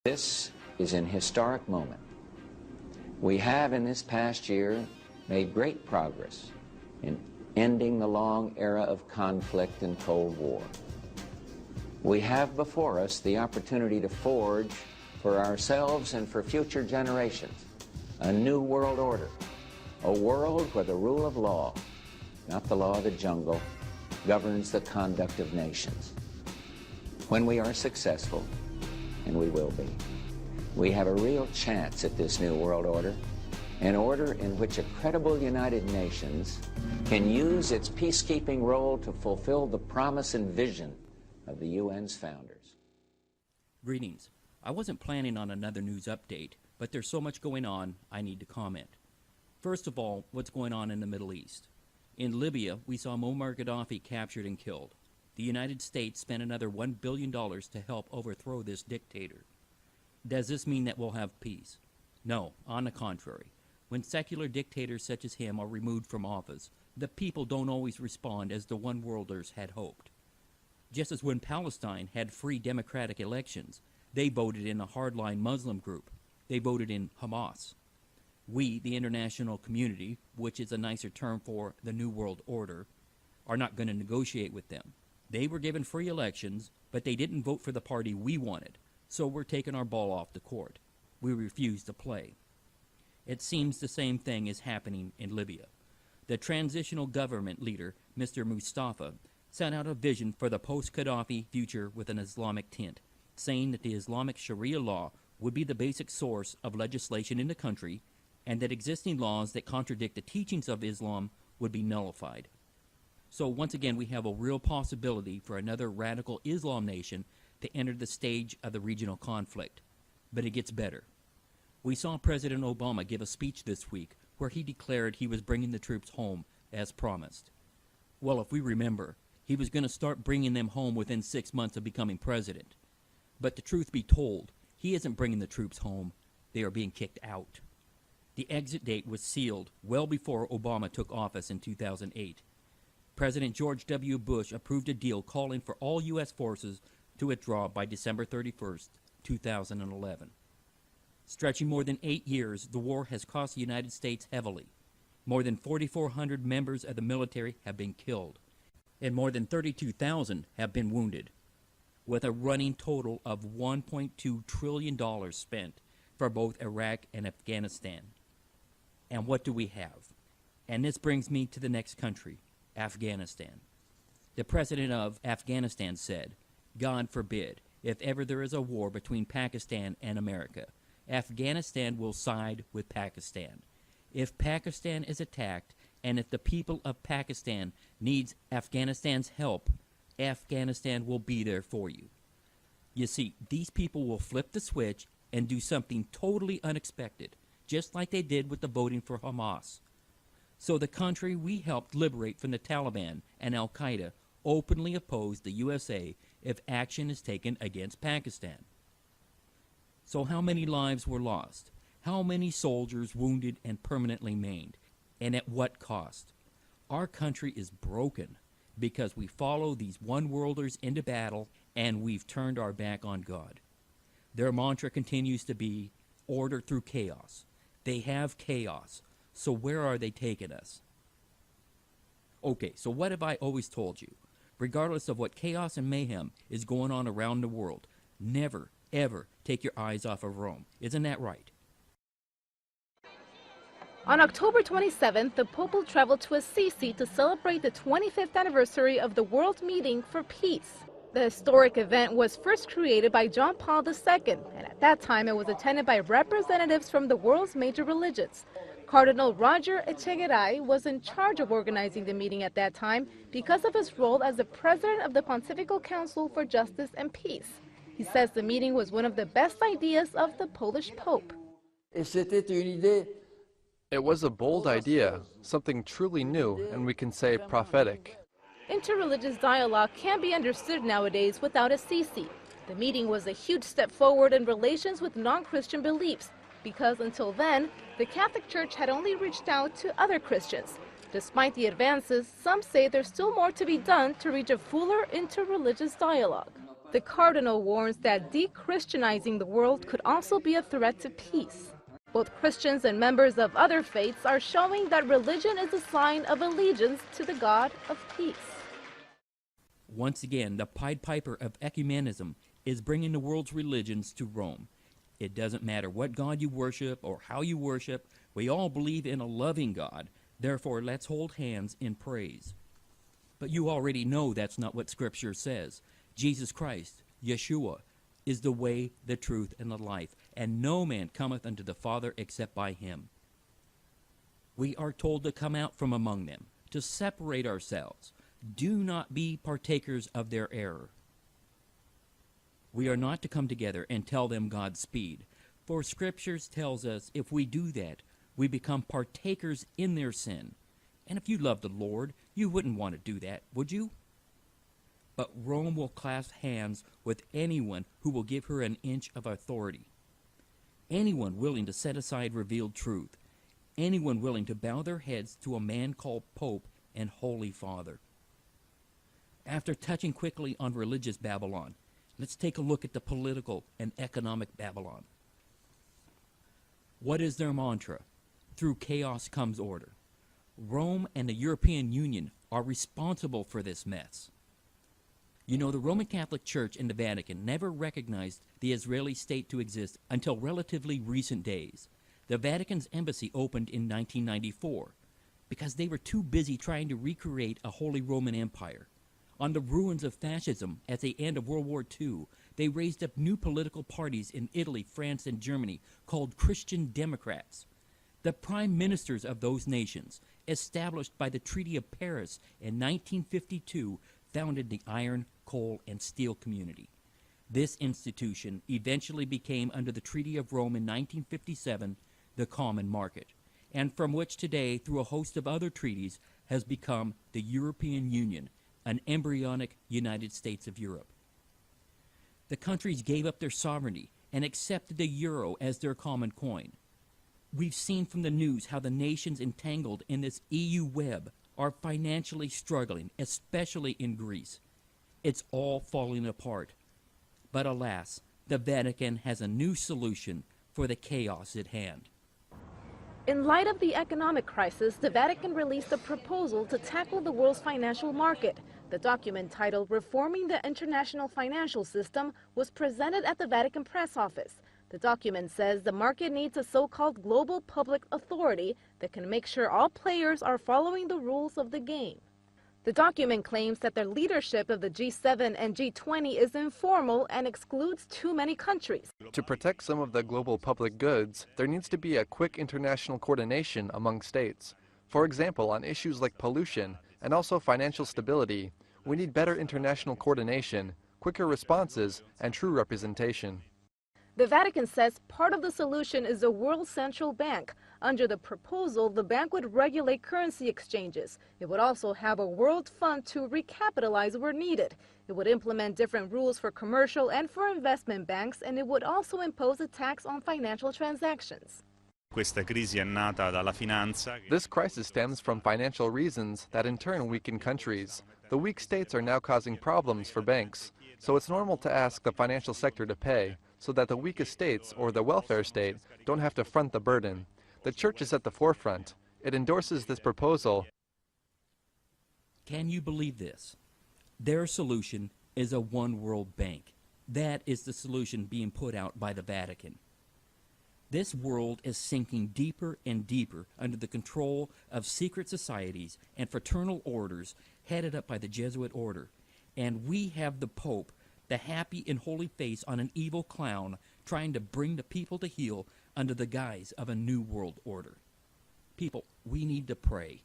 This is an historic moment. We have in this past year made great progress in ending the long era of conflict and Cold War. We have before us the opportunity to forge for ourselves and for future generations a new world order, a world where the rule of law, not the law of the jungle, governs the conduct of nations. When we are successful, and we will be, we have a real chance at this new world order, an order in which a credible United Nations can use its peacekeeping role to fulfill the promise and vision of the UN's founders. Greetings. I wasn't planning on another news update, but there's so much going on, I need to comment. First of all, what's going on in the Middle East? In Libya, we saw Muammar Gaddafi captured and killed. The United States spent another $1 billion to help overthrow this dictator. Does this mean that we'll have peace? No, on the contrary. When secular dictators such as him are removed from office, the people don't always respond as the one-worlders had hoped. Just as when Palestine had free democratic elections, they voted in a hardline Muslim group. They voted in Hamas. We, the international community, which is a nicer term for the New World Order, are not going to negotiate with them. They were given free elections, but they didn't vote for the party we wanted, so we're taking our ball off the court. We refuse to play. It seems the same thing is happening in Libya. The transitional government leader, Mr. Mustafa, set out a vision for the post-Gaddafi future with an Islamic tint, saying that the Islamic Sharia law would be the basic source of legislation in the country, and that existing laws that contradict the teachings of Islam would be nullified. So once again, we have a real possibility for another radical Islam nation to enter the stage of the regional conflict. But it gets better. We saw President Obama give a speech this week where he declared he was bringing the troops home as promised. Well, if we remember, he was going to start bringing them home within 6 months of becoming president. But the truth be told, he isn't bringing the troops home. They are being kicked out. The exit date was sealed well before Obama took office in 2008. President George W. Bush approved a deal calling for all U.S. forces to withdraw by December 31st, 2011. Stretching more than 8 years, the war has cost the United States heavily. More than 4,400 members of the military have been killed, and more than 32,000 have been wounded, with a running total of $1.2 trillion spent for both Iraq and Afghanistan. And what do we have? And this brings me to the next country, Afghanistan. The president of Afghanistan said, "God forbid, if ever there is a war between Pakistan and America, Afghanistan will side with Pakistan. If Pakistan is attacked, and if the people of Pakistan needs Afghanistan's help, Afghanistan will be there for you." You see, these people will flip the switch and do something totally unexpected, just like they did with the voting for Hamas. So the country we helped liberate from the Taliban and Al-Qaeda openly opposed the USA if action is taken against Pakistan. So how many lives were lost? How many soldiers wounded and permanently maimed? And at what cost? Our country is broken because we follow these one-worlders into battle and we've turned our back on God. Their mantra continues to be order through chaos. They have chaos. So where are they taking us? Okay, so what have I always told you? Regardless of what chaos and mayhem is going on around the world, never, ever take your eyes off of Rome. Isn't that right? On October 27th, the Pope will travel to Assisi to celebrate the 25th anniversary of the World Meeting for Peace. The historic event was first created by John Paul II, and at that time it was attended by representatives from the world's major religions. Cardinal Roger Echegaray was in charge of organizing the meeting at that time because of his role as the president of the Pontifical Council for Justice and Peace. He says the meeting was one of the best ideas of the Polish Pope. It was a bold idea, something truly new, and we can say prophetic. Interreligious dialogue can't be understood nowadays without Assisi. The meeting was a huge step forward in relations with non-Christian beliefs, because until then, the Catholic Church had only reached out to other Christians. Despite the advances, some say there's still more to be done to reach a fuller interreligious dialogue. The cardinal warns that de-Christianizing the world could also be a threat to peace. Both Christians and members of other faiths are showing that religion is a sign of allegiance to the God of peace. Once again, the Pied Piper of ecumenism is bringing the world's religions to Rome. It doesn't matter what God you worship or how you worship, we all believe in a loving God. Therefore, let's hold hands in praise. But you already know that's not what Scripture says. Jesus Christ, Yeshua, is the way, the truth, and the life, and no man cometh unto the Father except by him. We are told to come out from among them, to separate ourselves. Do not be partakers of their error. We are not to come together and tell them Godspeed, for Scriptures tells us if we do that, we become partakers in their sin. And if you love the Lord, you wouldn't want to do that, would you? But Rome will clasp hands with anyone who will give her an inch of authority. Anyone willing to set aside revealed truth. Anyone willing to bow their heads to a man called Pope and Holy Father. After touching quickly on religious Babylon, let's take a look at the political and economic Babylon. What is their mantra? Through chaos comes order. Rome and the European Union are responsible for this mess. You know, the Roman Catholic Church and the Vatican never recognized the Israeli state to exist until relatively recent days. The Vatican's embassy opened in 1994 because they were too busy trying to recreate a Holy Roman Empire. On the ruins of fascism at the end of World War II, they raised up new political parties in Italy, France, and Germany called Christian Democrats. The prime ministers of those nations, established by the Treaty of Paris in 1952, founded the Iron, Coal, and Steel Community. This institution eventually became, under the Treaty of Rome in 1957, the Common Market, and from which today, through a host of other treaties, has become the European Union, an embryonic United States of Europe. The countries gave up their sovereignty and accepted the euro as their common coin. We've seen from the news how the nations entangled in this EU web are financially struggling, especially in Greece. It's all falling apart. But alas, the Vatican has a new solution for the chaos at hand. In light of the economic crisis, the Vatican released a proposal to tackle the world's financial market. The document, titled Reforming the International Financial System, was presented at the Vatican press office. The document says the market needs a so-called global public authority that can make sure all players are following the rules of the game. The document claims that the leadership of the G7 and G20 is informal and excludes too many countries. To protect some of the global public goods, there needs to be a quick international coordination among states. For example, on issues like pollution and also financial stability, we need better international coordination, quicker responses, and true representation. The Vatican says part of the solution is a world central bank. Under the proposal, the bank would regulate currency exchanges. It would also have a world fund to recapitalize where needed. It would implement different rules for commercial and for investment banks, and it would also impose a tax on financial transactions. This crisis stems from financial reasons that in turn weaken countries. The weak states are now causing problems for banks, so it's normal to ask the financial sector to pay, so that the weakest states, or the welfare state, don't have to front the burden. The Church is at the forefront. It endorses this proposal. Can you believe this? Their solution is a one world bank. That is the solution being put out by the Vatican. This world is sinking deeper and deeper under the control of secret societies and fraternal orders headed up by the Jesuit order. And we have the Pope, the happy and holy face on an evil clown, trying to bring the people to heel under the guise of a new world order. People, we need to pray.